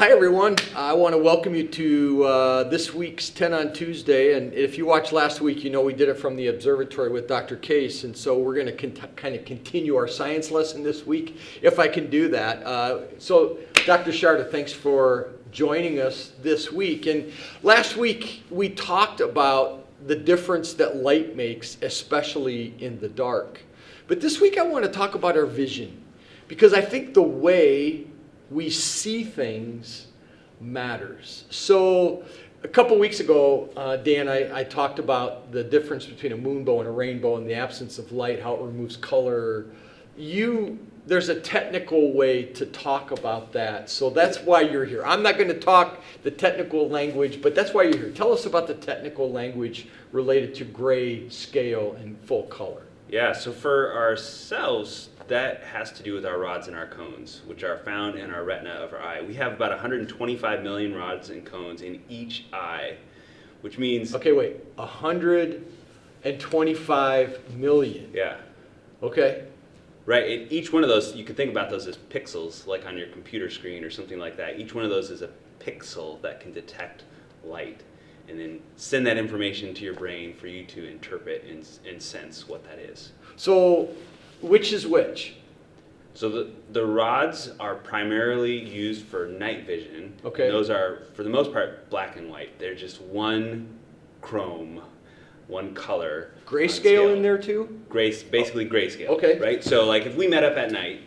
Hi everyone, I want to welcome you to this week's 10 on Tuesday, and if you watched last week, you know we did it from the observatory with Dr. Case, and so we're going to kind of continue our science lesson this week, if I can do that. So Dr. Sharda, thanks for joining us this week, and last week we talked about the difference that light makes, especially in the dark. But this week I want to talk about our vision, because I think the way we see things matters. So a couple weeks ago, Dan, I talked about the difference between a moonbow and a rainbow and the absence of light, how it removes color. There's a technical way to talk about that, so that's why you're here. I'm not going to talk the technical language, but that's why you're here. Tell us about the technical language related to gray, scale, and full color. Yeah, so for ourselves, that has to do with our rods and our cones, which are found in our retina of our eye. We have about 125 million rods and cones in each eye, which means... Okay, wait, 125 million. Yeah. Okay. Right, and each one of those, you can think about those as pixels, like on your computer screen or something like that. Each one of those is a pixel that can detect light and then send that information to your brain for you to interpret and sense what that is. So, which is which? So the rods are primarily used for night vision. Okay. And those are, for the most part, black and white. They're just one chrome, one color. Grayscale in there too? Basically grayscale. Okay. Right? So like if we met up at night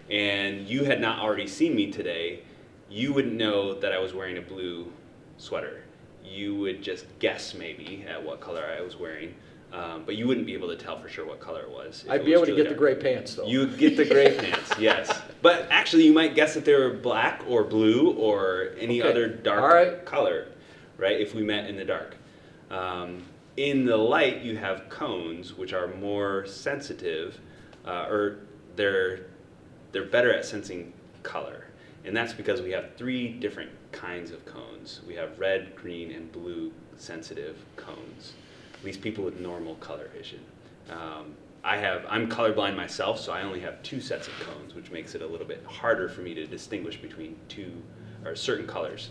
and you had not already seen me today, you wouldn't know that I was wearing a blue sweater. You would just guess maybe at what color I was wearing. But you wouldn't be able to tell for sure what color it was. I'd be able to get the gray pants, though. You would get the gray pants, yes. But actually, you might guess that they were black or blue or any other dark color, right, if we met in the dark. In the light, you have cones, which are more sensitive, or they're better at sensing color. And that's because we have three different kinds of cones. We have red, green, and blue sensitive cones. At least people with normal color vision. I'm colorblind myself, so I only have two sets of cones, which makes it a little bit harder for me to distinguish between certain colors.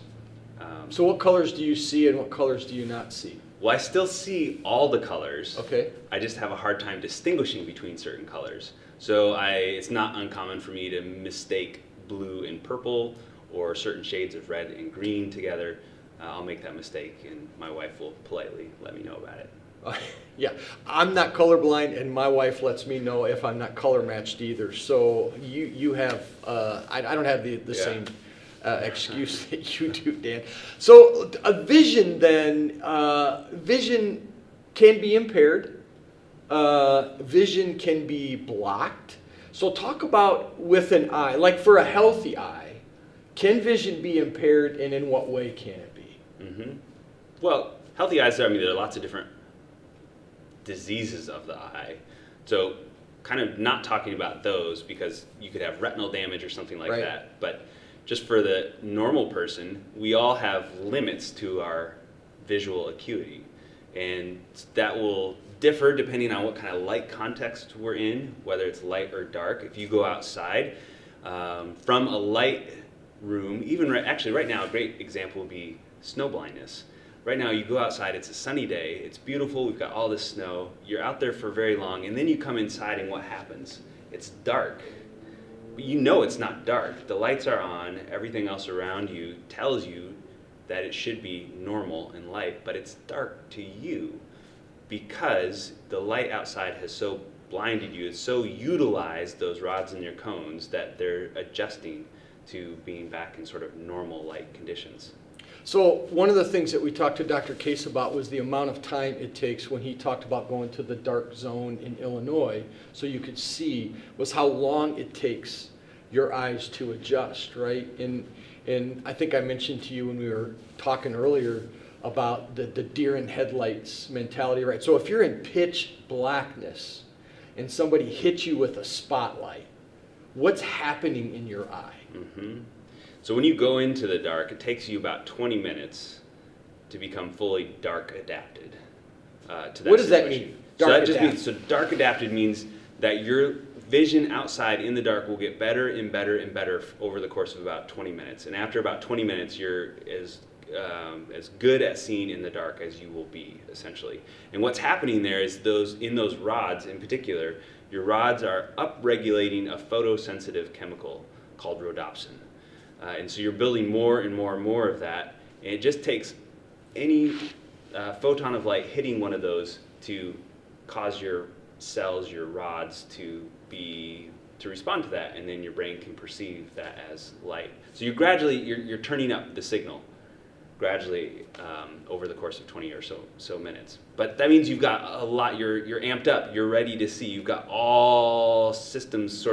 So what colors do you see and what colors do you not see? Well, I still see all the colors. Okay. I just have a hard time distinguishing between certain colors. So it's not uncommon for me to mistake blue and purple or certain shades of red and green together. I'll make that mistake, and my wife will politely let me know about it. Yeah, I'm not colorblind, and my wife lets me know if I'm not color matched either. So you have, I don't have the same excuse that you do, Dan. So a vision then, vision can be impaired. Vision can be blocked. So talk about with an eye, like for a healthy eye, can vision be impaired, and in what way can it be? Mm-hmm. Well, healthy eyes, there are lots of different diseases of the eye. So kind of not talking about those because you could have retinal damage or something like that. But just for the normal person, we all have limits to our visual acuity. And that will differ depending on what kind of light context we're in, whether it's light or dark. If you go outside from a light room, even actually right now, a great example would be snow blindness. Right now you go outside, it's a sunny day, it's beautiful, we've got all this snow, you're out there for very long, and then you come inside and what happens? It's dark. But you know it's not dark. The lights are on, everything else around you tells you that it should be normal and light, but it's dark to you because the light outside has so blinded you, it's so utilized those rods and your cones that they're adjusting to being back in sort of normal light conditions. So one of the things that we talked to Dr. Case about was the amount of time it takes when he talked about going to the dark zone in Illinois so you could see, was how long it takes your eyes to adjust, right? And I think I mentioned to you when we were talking earlier about the deer in headlights mentality, right? So if you're in pitch blackness and somebody hits you with a spotlight, what's happening in your eye? Mm-hmm. So when you go into the dark, it takes you about 20 minutes to become fully dark adapted to that What does that situation. mean? So dark adapted means that your vision outside in the dark will get better and better and better over the course of about 20 minutes. And after about 20 minutes, you're as good at seeing in the dark as you will be, essentially. And what's happening there is in those rods in particular, your rods are upregulating a photosensitive chemical called rhodopsin. And so you're building more and more and more of that. And it just takes any photon of light hitting one of those to cause your cells, your rods, to respond to that, and then your brain can perceive that as light. So you're turning up the signal gradually over the course of 20 or so minutes. But that means you've got a lot, you're amped up, you're ready to see, you've got all systems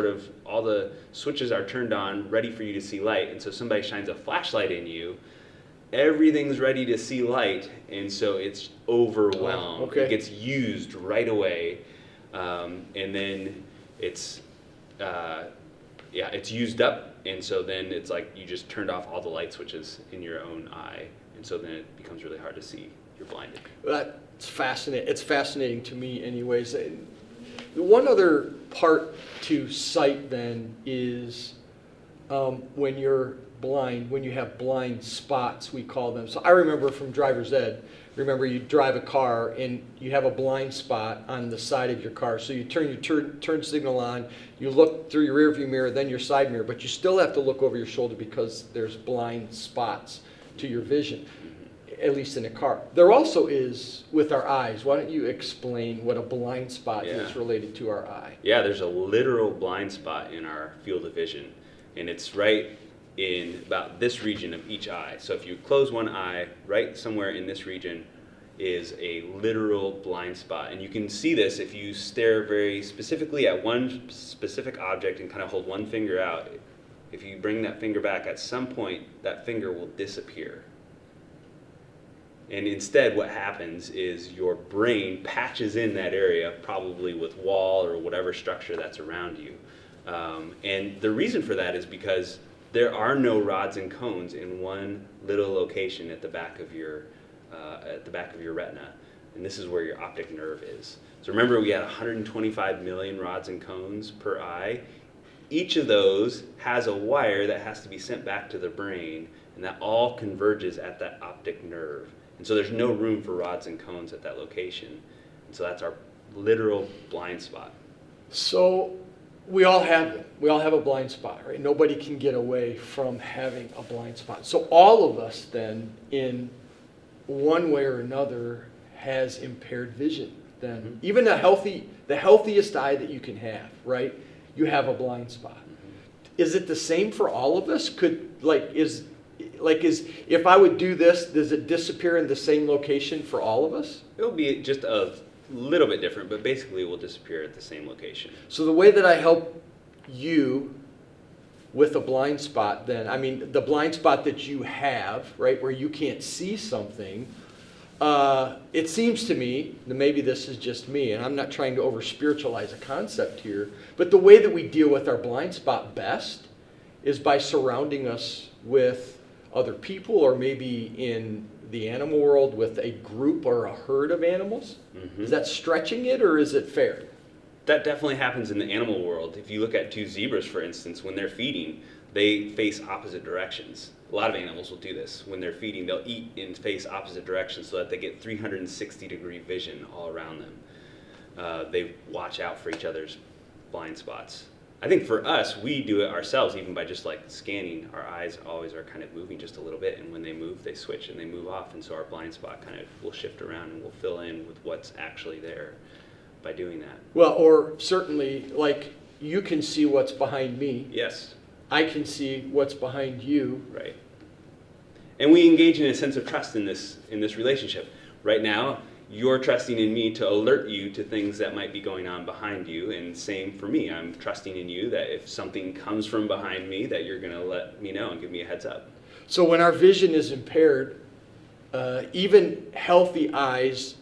all the switches are turned on, ready for you to see light, and so somebody shines a flashlight in you, everything's ready to see light, and so it's overwhelmed. Okay. It gets used right away, and then it's used up, and so then it's like you just turned off all the light switches in your own eye, and so then it becomes really hard to see. You're blinded. That's fascinating. It's fascinating to me anyways. The one other part to sight then is when you're blind, when you have blind spots, we call them. So I remember from driver's ed, you drive a car and you have a blind spot on the side of your car. So you turn your turn signal on, you look through your rearview mirror, then your side mirror, but you still have to look over your shoulder because there's blind spots to your vision, at least in a car. There also is with our eyes. Why don't you explain what a blind spot is related to our eye? Yeah, there's a literal blind spot in our field of vision, and it's right in about this region of each eye. So if you close one eye, right somewhere in this region is a literal blind spot. And you can see this if you stare very specifically at one specific object and kind of hold one finger out. If you bring that finger back, at some point, that finger will disappear. And instead what happens is your brain patches in that area, probably with wall or whatever structure that's around you. And the reason for that is because there are no rods and cones in one little location at the back of your retina, and this is where your optic nerve is. So remember, we had 125 million rods and cones per eye. Each of those has a wire that has to be sent back to the brain, and that all converges at that optic nerve. And so there's no room for rods and cones at that location. And so that's our literal blind spot. So we all have them. We all have a blind spot, right? Nobody can get away from having a blind spot. So all of us then, in one way or another, has impaired vision. Then even the healthiest eye that you can have, right? You have a blind spot. Is it the same for all of us? If I would do this, does it disappear in the same location for all of us? It'll be just a little bit different, but basically it will disappear at the same location. So the way that I help you with a blind spot then, I mean, the blind spot that you have, right, where you can't see something, it seems to me, maybe this is just me, and I'm not trying to over-spiritualize a concept here, but the way that we deal with our blind spot best is by surrounding us with other people, or maybe in the animal world with a group or a herd of animals. Is that stretching it, or is it fair? That definitely happens in the animal world. If you look at two zebras, for instance, when they're feeding, they face opposite directions. A lot of animals will do this. When they're feeding, they'll eat and face opposite directions so that they get 360-degree vision all around them. They watch out for each other's blind spots. I think for us, we do it ourselves, even by just like scanning. Our eyes always are kind of moving just a little bit, and when they move, they switch and they move off, and so our blind spot kind of will shift around and we'll fill in with what's actually there by doing that. Well, or certainly, like, you can see what's behind me. Yes. I can see what's behind you. Right. And we engage in a sense of trust in this relationship. Right now, you're trusting in me to alert you to things that might be going on behind you, and same for me. I'm trusting in you that if something comes from behind me, that you're going to let me know and give me a heads up. So when our vision is impaired, even healthy eyes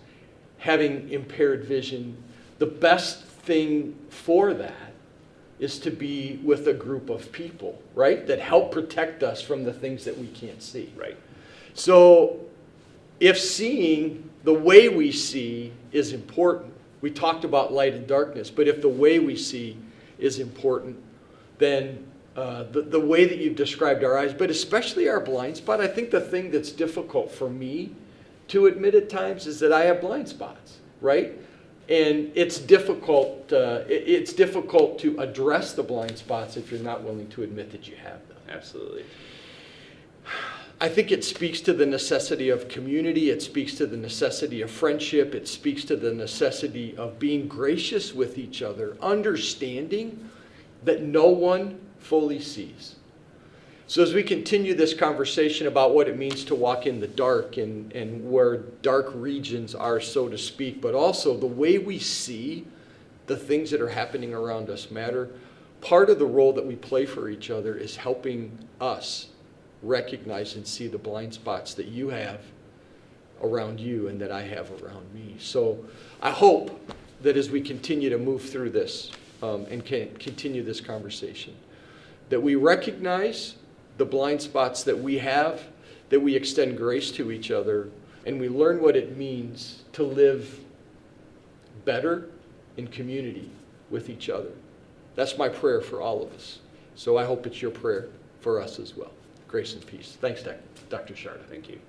having impaired vision, the best thing for that is to be with a group of people, right, that help protect us from the things that we can't see. Right. So if seeing the way we see is important, we talked about light and darkness, but if the way we see is important than the way that you've described our eyes, but especially our blind spot. I think the thing that's difficult for me to admit at times is that I have blind spots, right? And it's difficult to address the blind spots if you're not willing to admit that you have them. Absolutely. I think it speaks to the necessity of community. It speaks to the necessity of friendship. It speaks to the necessity of being gracious with each other, understanding that no one fully sees. So as we continue this conversation about what it means to walk in the dark and where dark regions are, so to speak, but also the way we see the things that are happening around us matter, part of the role that we play for each other is helping us recognize and see the blind spots that you have around you and that I have around me. So I hope that as we continue to move through this and can continue this conversation, that we recognize the blind spots that we have, that we extend grace to each other, and we learn what it means to live better in community with each other. That's my prayer for all of us. So I hope it's your prayer for us as well. Grace and peace. Thanks, Dr. Sharda. Thank you.